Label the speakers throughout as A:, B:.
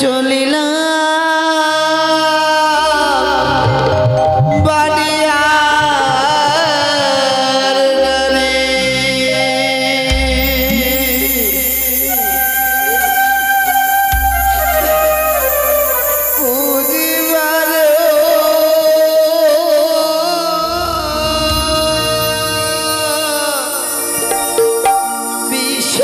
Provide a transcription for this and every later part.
A: চলিলাম বাড়িয়ার গানে বুঝিবার বিশ্ব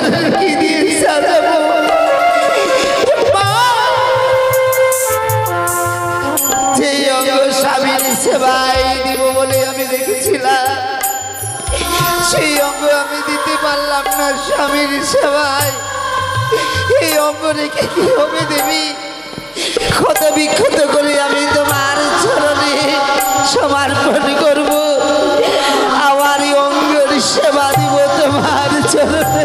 A: সংসারের কি দিয়ে সাজাবো? যে অঙ্গ স্বামীর সেবায় দিব বলে আমি রেখেছিলাম, সেই অঙ্গ আমি দিতে পারলাম না স্বামীর সেবায়। এই অঙ্গ রেখে কি হবে দেবী? ক্ষত বিক্ষত করে আমি তোমার চরণে সমর্পণ করব, আমার এই অঙ্গের সেবা দিব তোমার চরণে।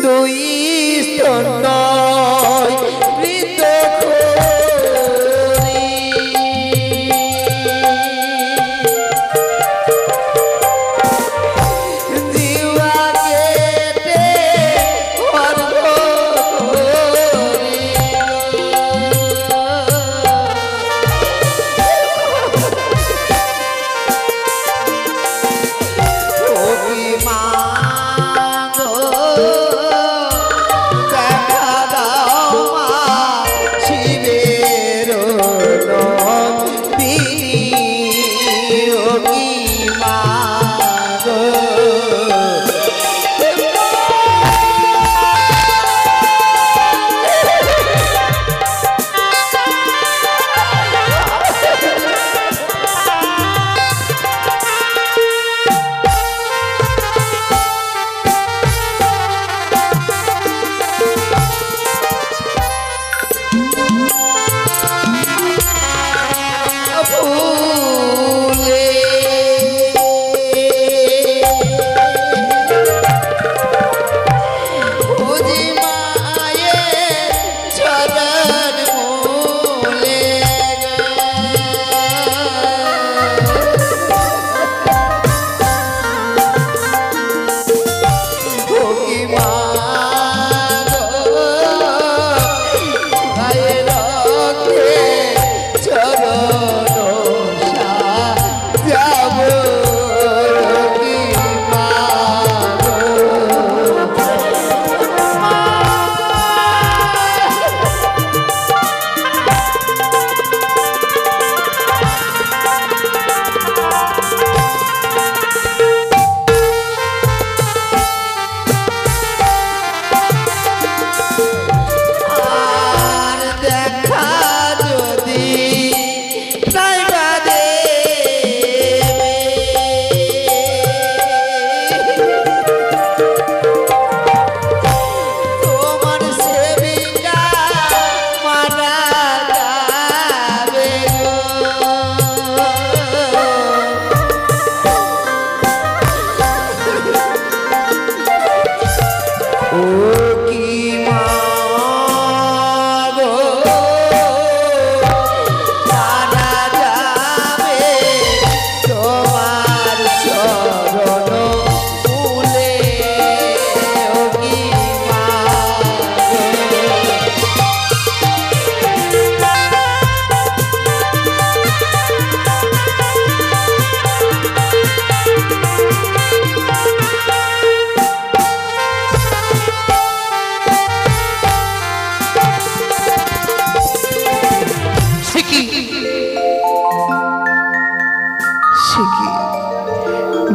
A: দুই স্তন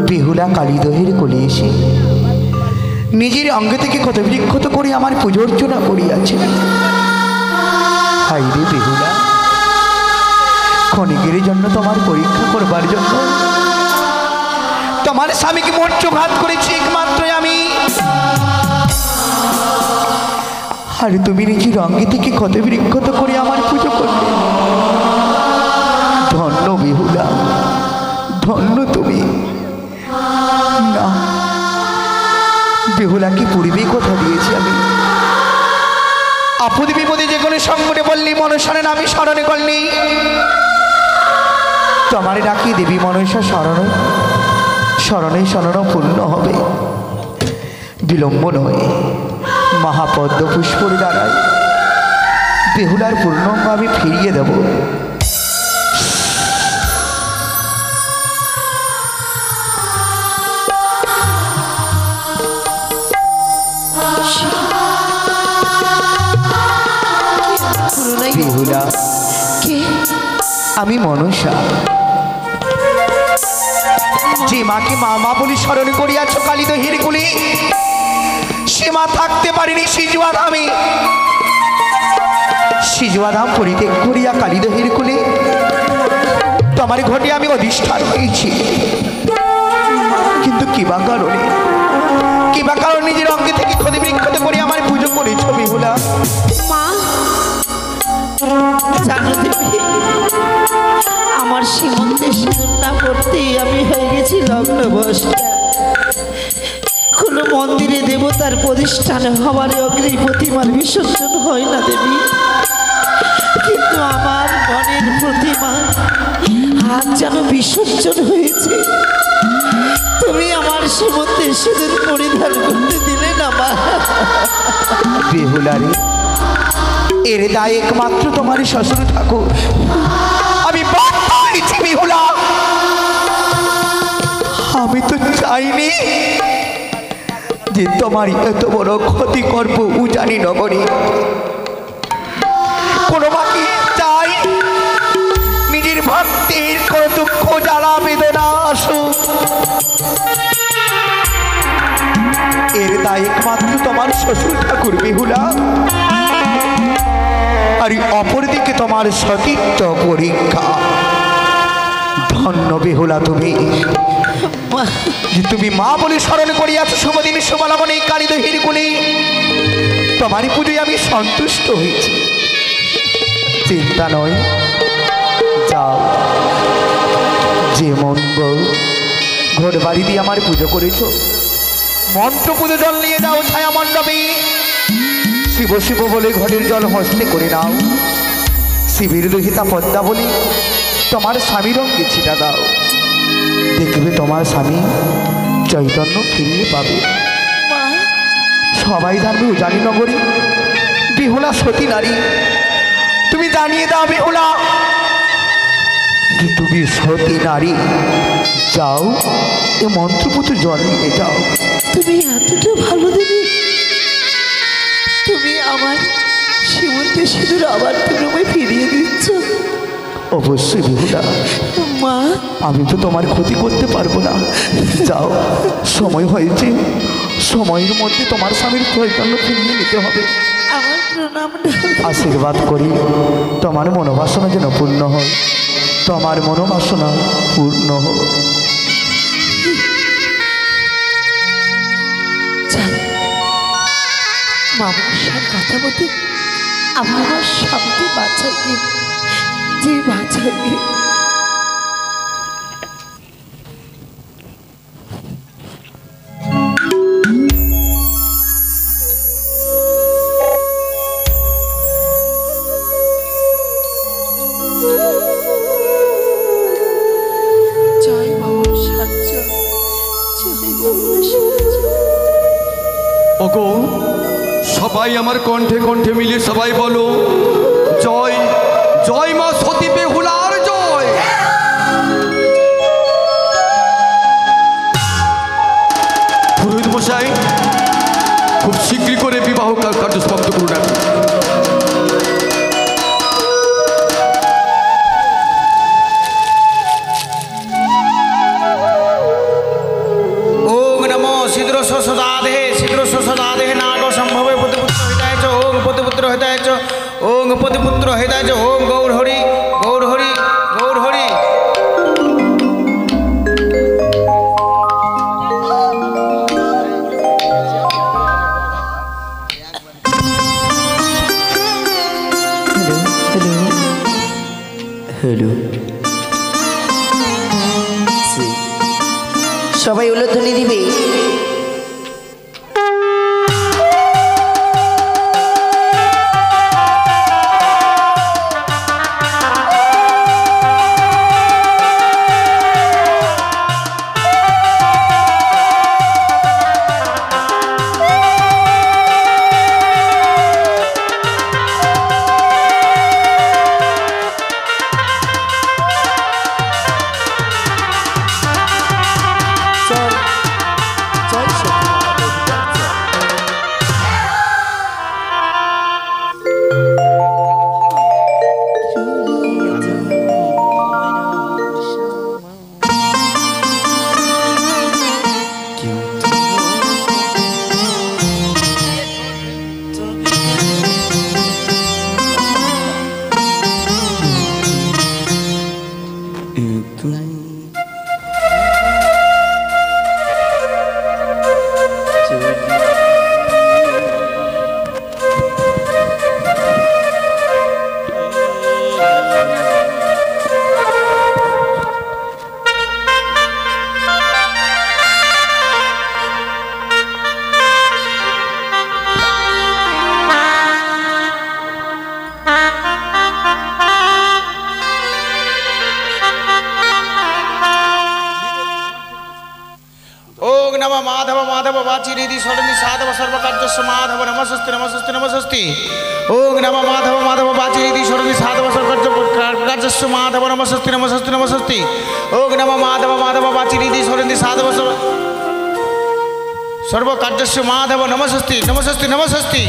B: বেহুলা কালীদহের কোলে এসে নিজের অঙ্গ থেকে কত বিক্ষত করে আমার পুজো অর্চনা করিয়াছে। হাই রে বেহুলা, ক্ষণিকের জন্য তোমার পরীক্ষা করবার জন্য তোমার স্বামীকে মর্যঘাত করেছি একমাত্র আমি। আর তুমি নিজের অঙ্গে থেকে কত বিক্ষত করে আমার পুজো করবে। ধন্য বেহুলা, ধন্য তুমি। না, বেহুলাকে পূর্বে কথা দিয়েছি আমি, আপদ বিপদে যে কোনো সংকটে বললি মনসারে আমি স্মরণে করলি, তোমার ডাকি দেবী মনসা স্মরণে স্মরণে স্মরণ পূর্ণ হবে। বিলম্ব নয়, মহাপদ্ম পুষ্পর দ্বারায় বেহুলার পূর্ণাঙ্গ আমি ফিরিয়ে দেব। বেহুলা, আমি মনসা, যে যে মাকে মা মা বলি স্মরণ করিয়াছ কালিদহের কুলে, সে মা থাকতে পারিনি সিজুয়া ধামে। সিজুয়া ধাম পরিত্যাগ করিয়া কালিদহের কুলে তোমার ঘটে আমি অধিষ্ঠান হয়েছি। কিন্তু কিবা কারণে নিজের অঙ্গে থেকে ক্ষতি বিক্ষত করে আমার পুজো করেছ বেহুলা।
C: মা জানো দেবী, আমার সীমন্তে সিঁদুর না করতেই আমি হয়ে গেছি লগ্নভ্রষ্টা। কোনো মন্দিরে দেবতার প্রতিষ্ঠান হওয়ার অগ্নি প্রতিমার বিসর্জন হয় না দেবী, কিন্তু আমার মনের প্রতিমা আজ যেন বিসর্জন হয়েছে। তুমি আমার সীমন্তে সিঁদুর পরিধান করতে দিলে না মা।
B: বেহুলা রে, এর দায় একমাত্র তোমার শ্বশুর ঠাকুর। আমি বাধ্য হয়েছি বেহুলা। আমি তো চাইনি যে তোমার এত বড় ক্ষতি করবো উজানি নগরী। কোনো বাকি চাই নিজের ভক্তের কোনো দুঃখ জ্বালা বেদনা আসুক, এর দায় একমাত্র তোমার শ্বশুর ঠাকুর বেহুলা। আর অপরদিকে তোমার সতীত্ব পরীক্ষা। ধন্য বেহুলা তুমি, যে তুমি মা বলে স্মরণ করিয়াছ শুভদিন শুভলগ্নে এই কালিদহের কুলে। তোমারই পুজোয় আমি সন্তুষ্ট হয়েছি। চিন্তা নয়, যাও যে মন বউ ঘর বাড়ি দিয়ে আমার পুজো করেছ, মন্ত্র পুজো জল নিয়ে যাও ছায়া মণ্ডপে। শিব শিব বলে ঘরের জল হস্তে করে নাও। শিবের দুহিতা পদ্মা বলে তোমার স্বামীর অঙ্গে ছিটা দাও। দেখবে তোমার স্বামী চৈতন্য ফিরিয়ে পাবে। সবাই জানবে উজানি নগরী বেহুলা সতী নারী। তুমি জানিয়ে দাও বেহুলা যে তুমি সতী নারী। যাও এ মন্ত্রপুত্র জল নিয়ে যাও।
C: তুমি এতটা ভালো দেবী, তুমি আমার সীমন্তে সিঁদুর আবার তুমি ফিরিয়ে দিচ্ছ।
B: অবশ্যই বেহুলা,
C: মা
B: আমি তো তোমার ক্ষতি করতে পারবো না। যাও, সময় হয়েছে, সময়ের মধ্যে তোমার স্বামীর চৈতন্য ফিরিয়ে নিতে হবে।
C: আমার প্রণাম।
B: আশীর্বাদ করি তোমার মনোবাসনা যেন পূর্ণ হয়, তোমার মনোবাসনা পূর্ণ হোক।
C: মামার সাথে কথা বলতে আমি আমার স্বামীকে বাঁচাই যে বাঁচাই। জয় বাবার সাহায্য, জয় বাবার সাহায্য।
D: ওগো সবাই আমার কণ্ঠে কণ্ঠে মিলে সবাই বলো জয় জয় মা সতী বেহুলার জয়। পুরোহিত মশাই খুব শীঘ্রই করে বিবাহ কার্য সমাপ্ত করুন।
E: ওং পতিপুত্র হেদায় চ ওং গৌর হরি গৌর হরি গৌর হরি।
B: হ্যালো,
C: সবাই উলুধ্বনি দিবে।
E: নিধি সরণি সাধব সর্বকার্যস্য মাধব নমস্তি নমস্তি নমস্তি ওং নম মাধব মাধব বাচি নিধি সরণি সাধব সর্বকার্যস্য মাধব নমস্তি নমস্তি নমস্তি ওং নম মাধব মাধব বাচি নিধি সরণি সাধব সর্বকার্যস্য মাধব নমস্তি নমস্তি নমস্তি